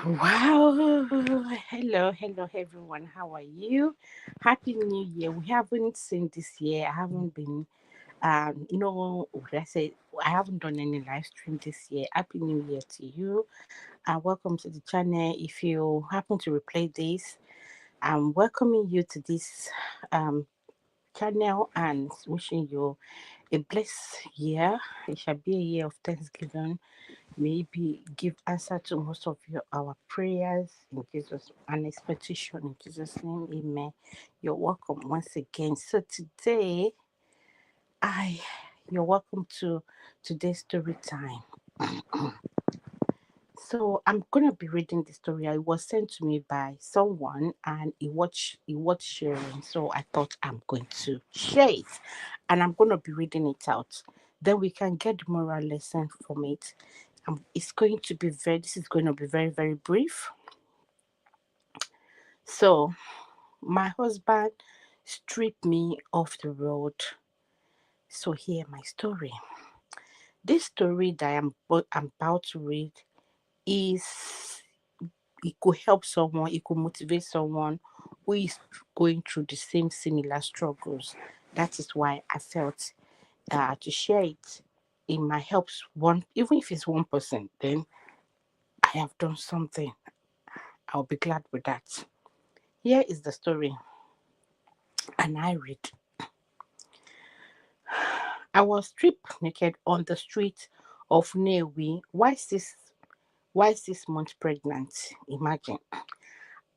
Wow. Hello, everyone. How are you? Happy New Year. We haven't seen this year. I haven't been, no, what did I say? I haven't done any live stream this year. Happy New Year to you. Welcome to the channel. If you happen to replay this, I'm welcoming you to this um, channel and wishing you a blessed year. It shall be a year of Thanksgiving, maybe give answer to most of our prayers in Jesus and expectation in Jesus' name. Amen. You're welcome once again. So today, I you're welcome to today's story time. So I'm gonna be reading the story. It was sent to me by someone and it was sharing. So I thought I'm going to share it and I'm gonna be reading it out. Then we can get the moral lesson from it. It's going to be this is going to be very, very brief. So my husband stripped me off the road. So hear my story. This story that I'm about to read is it could help someone, it could motivate someone who is going through the same similar struggles. That is why I felt to share it. It might help one, even if it's one person, then I have done something. I'll be glad with that. Here is the story, and I read. I was stripped naked on the street of Newi while 6 months pregnant. Imagine.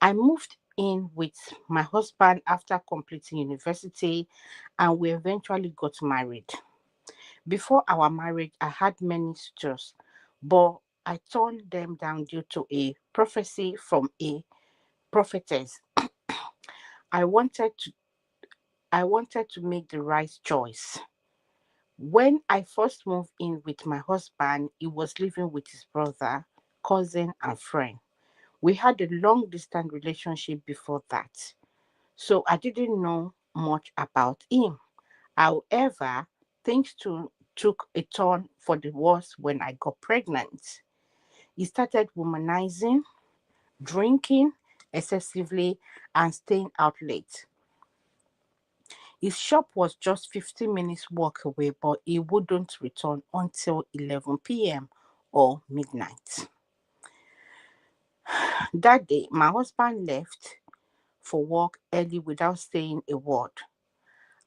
I moved in with my husband after completing university and we eventually got married. Before our marriage, I had many suitors, but I turned them down due to a prophecy from a prophetess. I wanted to I wanted to make the right choice. When I first moved in with my husband, he was living with his brother, cousin, and friend. We had a long distance relationship before that, so I didn't know much about him. However, took a turn for the worse when I got pregnant. He started womanizing, drinking excessively, and staying out late. His shop was just 15 minutes walk away, but he wouldn't return until 11 p.m. or midnight. That day, my husband left for work early without saying a word.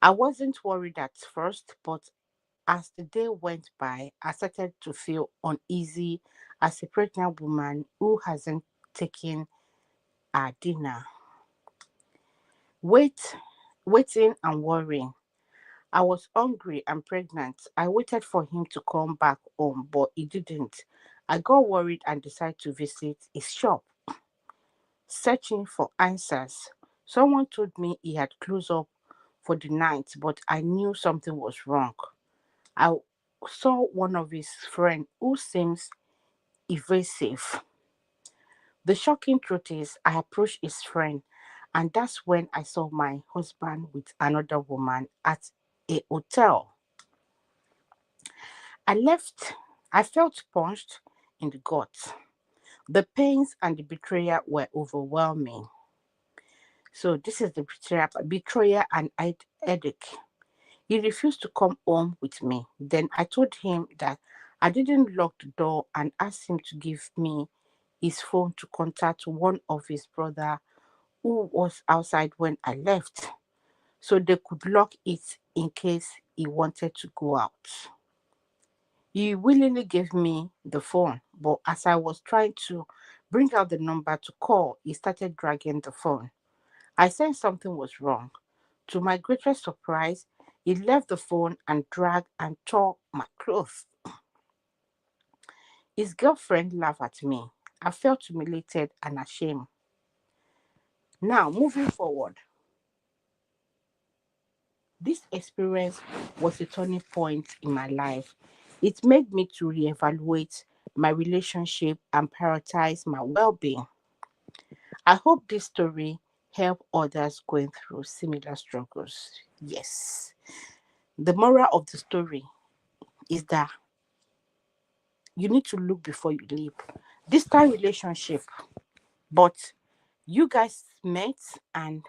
I wasn't worried at first, but as the day went by, I started to feel uneasy as a pregnant woman who hasn't taken her dinner. Wait, Waiting and worrying. I was hungry and pregnant. I waited for him to come back home, but he didn't. I got worried and decided to visit his shop, searching for answers. Someone told me he had closed up for the night, but I knew something was wrong. I saw one of his friends who seems evasive. The shocking truth is, I approached his friend, and that's when I saw my husband with another woman at a hotel. I left. I felt punched in the gut. The pains and the betrayal were overwhelming. So this is the betrayal and headache. He refused to come home with me. Then I told him that I didn't lock the door and asked him to give me his phone to contact one of his brother who was outside when I left, so they could lock it in case he wanted to go out. He willingly gave me the phone, but as I was trying to bring out the number to call, he started dragging the phone. I sensed something was wrong. To my greatest surprise, he left the phone and dragged and tore my clothes. His girlfriend laughed at me. I felt humiliated and ashamed. Now, moving forward, this experience was a turning point in my life. It made me to reevaluate my relationship and prioritize my well-being. I hope this story help others going through similar struggles. Yes. The moral of the story is that you need to look before you leap. distant relationship, but you guys met and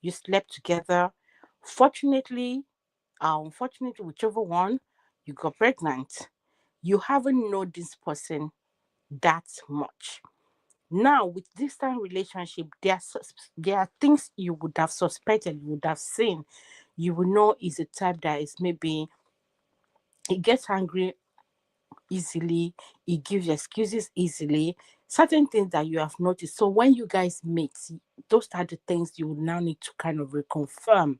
you slept together. Fortunately, unfortunately, whichever one, you got pregnant. You haven't known this person that much. Now, with distant relationship, there are things you would have suspected, you would have seen. You will know is a type that is maybe he gets angry easily, he gives excuses easily. Certain things that you have noticed. So when you guys meet, those are the things you will now need to kind of reconfirm,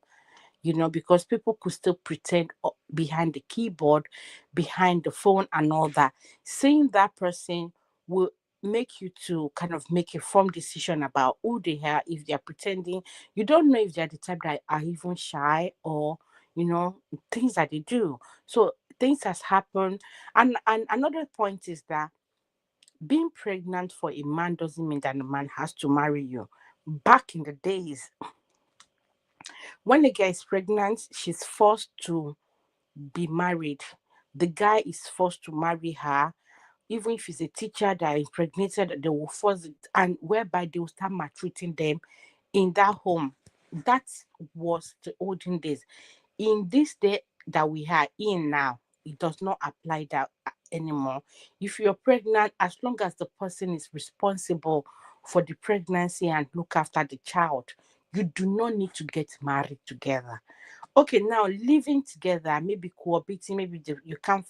because people could still pretend behind the keyboard, behind the phone, and all that. Seeing that person will make you to kind of make a firm decision about who they are. If they're pretending, you don't know if they're the type that are even shy, or you know things that they do. So things has happened. And another point is that being pregnant for a man doesn't mean that the man has to marry you. Back in the days, when a girl is pregnant, she's forced to be married. The guy is forced to marry her, even if he's a teacher that impregnated, they will force it, and whereby they will start maltreating them in that home. That was the olden days. In this day that we are in now, it does not apply that anymore. If you're pregnant, as long as the person is responsible for the pregnancy and look after the child, you do not need to get married together. Okay, now living together, maybe cohabiting, maybe you can't,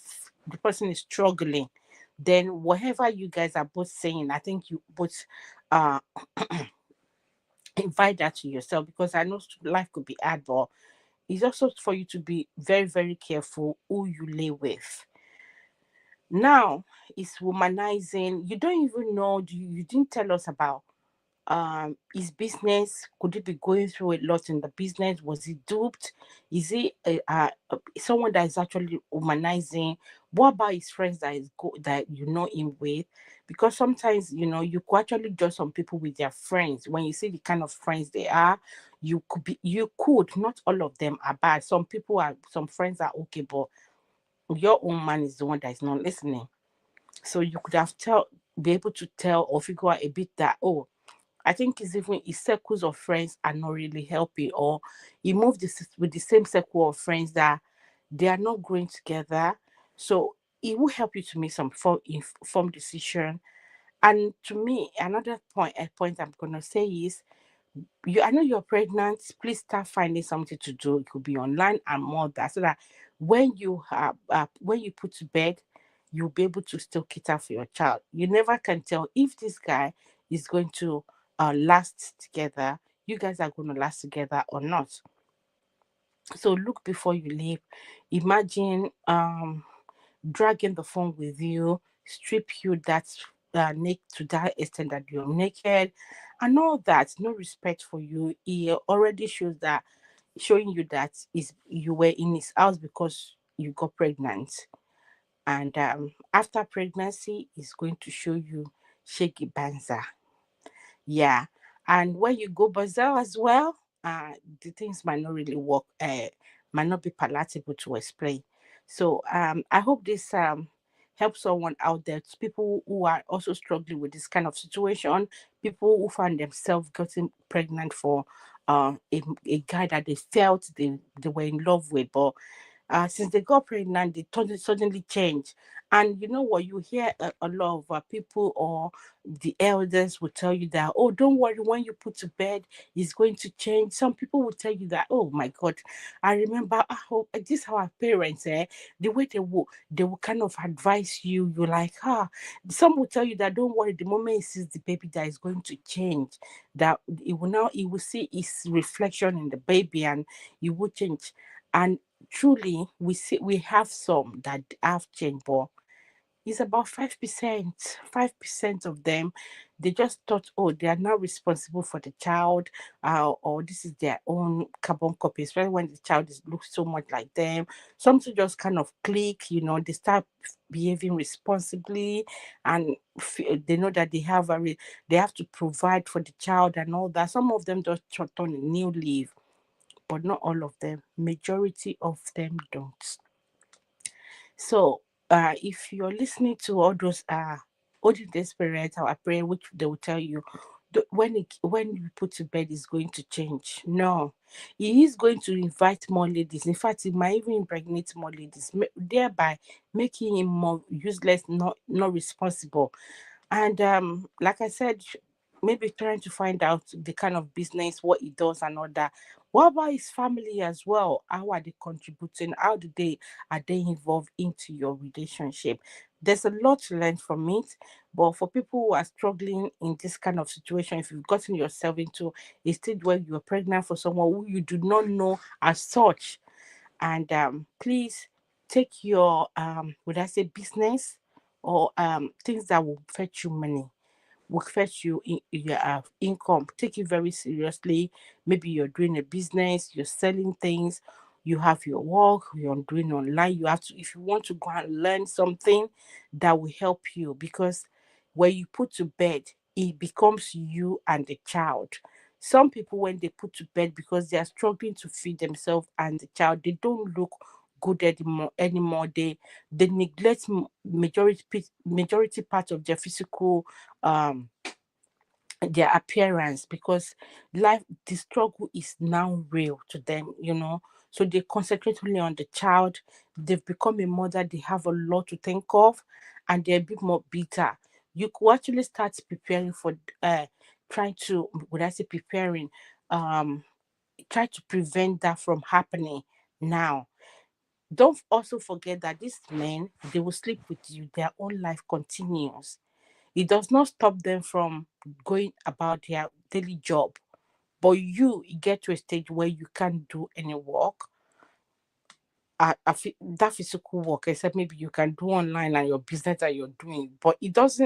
the person is struggling. Then whatever you guys are both saying, I think you both uh invite that to yourself, because I know life could be hard, but it's also for you to be very, very careful who you lay with. Now, it's womanizing. You don't even know, you didn't tell us about his business. Could he be going through a lot in the business? Was he duped? Is he someone that is actually humanizing? What about his friends that that you know him with? Because sometimes you could actually judge some people with their friends. When you see the kind of friends they are, you could, not all of them are bad. Some friends are okay, but your own man is the one that is not listening. So you could have be able to tell or figure out a bit that, oh, I think it's even his circles of friends are not really helping, or he moved with the same circle of friends that they are not growing together. So it will help you to make some informed decision. And to me, another point I'm gonna say is, I know you're pregnant. Please start finding something to do. It could be online and more of that, so that when you put to bed, you'll be able to still cater for your child. You never can tell if this guy is going to last together. You guys are going to last together or not. So look before you leave. Imagine dragging the phone with you, strip you to that extent that you're naked, and all that. No respect for you. He already showing you that is you were in his house because you got pregnant, and after pregnancy, he's going to show you shaky banza. Yeah. And when you go bazaar as well, the things might not really work, might not be palatable to explain. So I hope this helps someone out there. To people who are also struggling with this kind of situation, people who find themselves getting pregnant for a guy that they felt they were in love with, but since they got pregnant, they suddenly change. And you know what? You hear a lot of people, or the elders will tell you that, oh, don't worry, when you put to bed, it's going to change. Some people will tell you that, oh my God, I remember, this is how our parents, the way they will kind of advise you. You're like, some will tell you that, don't worry, the moment he sees the baby, that is going to change, that he will see his reflection in the baby, and he will change. And truly, we have some that have changed, but it's about 5%. 5% of them, they just thought, oh, they are now responsible for the child, or this is their own carbon copy, especially when the child looks so much like them. Something just kind of click, they start behaving responsibly, and they know that they have to provide for the child and all that. Some of them just turn on a new leaf, but not all of them. Majority of them don't. So, if you're listening to all those olden days parents are praying, which they will tell you, when you put to bed is going to change. No, he is going to invite more ladies. In fact, he might even impregnate more ladies, thereby making him more useless, not responsible. And like I said, maybe trying to find out the kind of business, what he does and all that. What about his family as well? How are they contributing? How do they are they involved into your relationship? There's a lot to learn from it. But for people who are struggling in this kind of situation, if you've gotten yourself into a stage where you're pregnant for someone who you do not know as such, and please take your would I say business, or things that will fetch you money, will fetch you in your income. Take it very seriously. Maybe you're doing a business, you're selling things, you have your work, you're doing online. You have to, if you want to go and learn something that will help you, because when you put to bed, it becomes you and the child. Some people, when they put to bed because they are struggling to feed themselves and the child, they don't look good anymore. They neglect majority part of their physical um their appearance, because life the struggle is now real to them, so they concentrate only on the child. They've become a mother, they have a lot to think of, and they're a bit more bitter. You could actually start preparing for trying to, would I say preparing, um try to prevent that from happening now. Don't also forget that these men, they will sleep with you, their own life continues. It does not stop them from going about their daily job. But you get to a stage where you can't do any work, that physical work, except maybe you can do online and your business that you're doing. But it does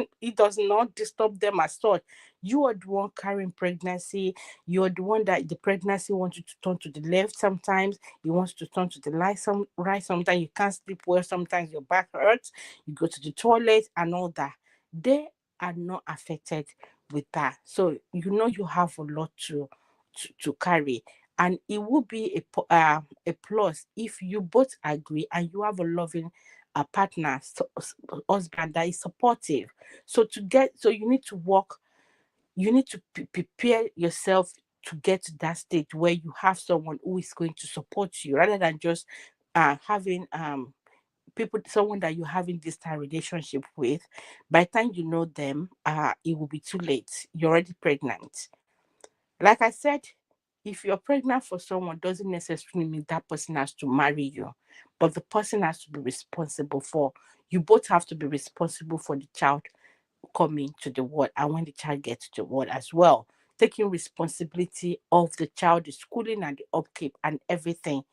not disturb them as such. You are the one carrying pregnancy. You're the one that the pregnancy wants you to turn to the left sometimes. It wants to turn to the right sometimes. You can't sleep well. Sometimes your back hurts. You go to the toilet and all that. They are not affected with that. So you have a lot to carry, and it will be a plus if you both agree and you have a loving partner, husband that is supportive. So you need to work, you need to prepare yourself to get to that stage where you have someone who is going to support you, rather than just having people, someone that you're having this time relationship with. By the time you know them, it will be too late, you're already pregnant. Like I said, if you're pregnant for someone, doesn't necessarily mean that person has to marry you, but the person has to be responsible for. You both have to be responsible for the child coming to the world, and when the child gets to the world as well. Taking responsibility of the child, the schooling and the upkeep and everything.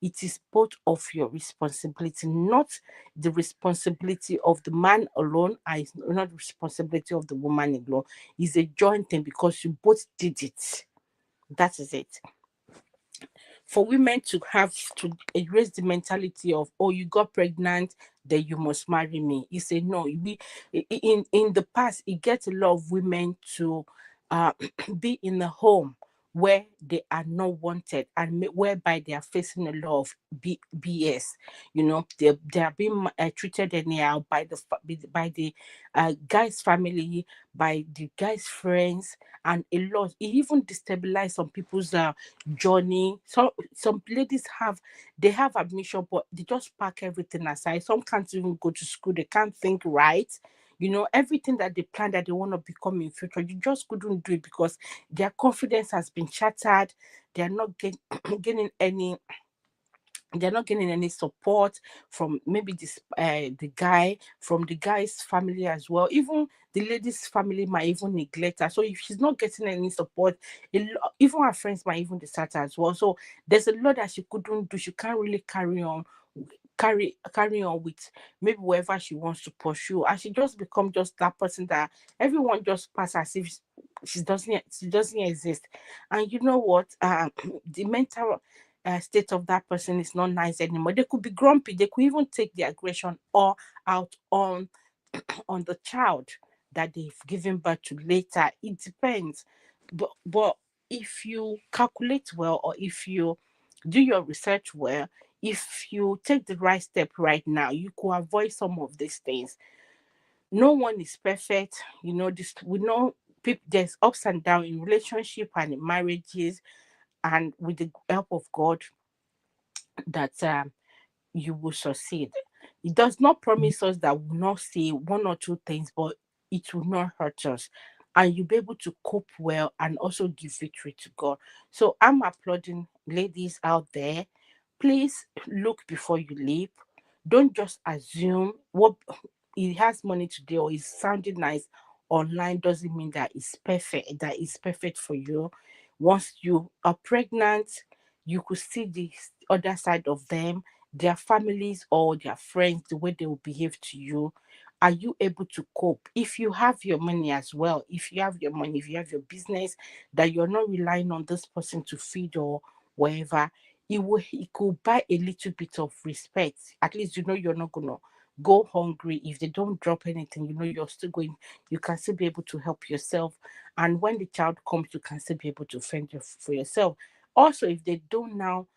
It is both of your responsibility, not the responsibility of the man alone, and it's not the responsibility of the woman alone. It's a joint thing because you both did it. That is it. For women to have to erase the mentality of, oh, you got pregnant, then you must marry me. You say no. In the past, it gets a lot of women to uh, be in a home where they are not wanted, and whereby they are facing a lot of BS. They are being treated anyhow by the guy's family, by the guy's friends, and a lot. It even destabilize some people's journey. Some ladies have admission, but they just pack everything aside. Some can't even go to school. They can't think right. Everything that they plan that they want to become in future, you just couldn't do it because their confidence has been shattered. They are not getting any they're not getting any support from maybe from the guy's family as well. Even the lady's family might even neglect her. So if she's not getting any support, even her friends might even desert her as well. So there's a lot that she couldn't do. She can't really carry on with maybe wherever she wants to pursue, and she just become just that person that everyone just pass as if she doesn't exist. And you know what, the mental state of that person is not nice anymore. They could be grumpy, they could even take the aggression all out on the child that they've given birth to later. It depends. But if you calculate well, or if you do your research well, if you take the right step right now, you could avoid some of these things. No one is perfect. This we know people, there's ups and downs in relationship and in marriages, and with the help of God, that you will succeed. It does not promise us that we'll not say one or two things, but it will not hurt us. And you'll be able to cope well and also give victory to God. So I'm applauding ladies out there. Please look before you leap. Don't just assume what he has money today or is sounding nice online doesn't mean that it's perfect for you. Once you are pregnant, you could see the other side of them, their families or their friends, the way they will behave to you. Are you able to cope? If you have your money as well, if you have your money, if you have your business, that you're not relying on this person to feed or whatever, it could buy a little bit of respect. At least you're not gonna go hungry. If they don't drop anything, you're still going, you can still be able to help yourself. And when the child comes, you can still be able to fend for yourself. Also, if they don't now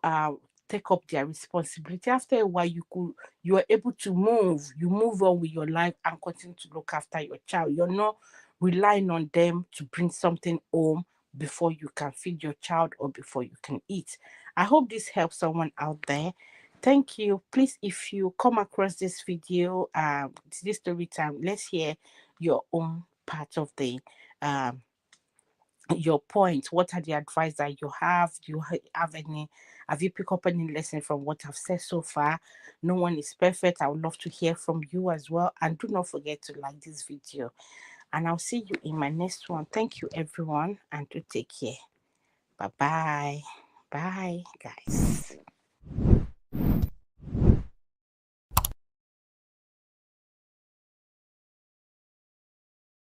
uh take up their responsibility, after a while you are able to move on with your life and continue to look after your child. You're not relying on them to bring something home before you can feed your child or before you can eat. I hope this helps someone out there. Thank you. Please, if you come across this video, this story time, let's hear your own part of the um your point. What are the advice that you have? Do you have any, have you picked up any lesson from what I've said so far? No one is perfect. I would love to hear from you as well. And do not forget to like this video. And I'll see you in my next one. Thank you everyone, and do take care. Bye bye. Bye guys.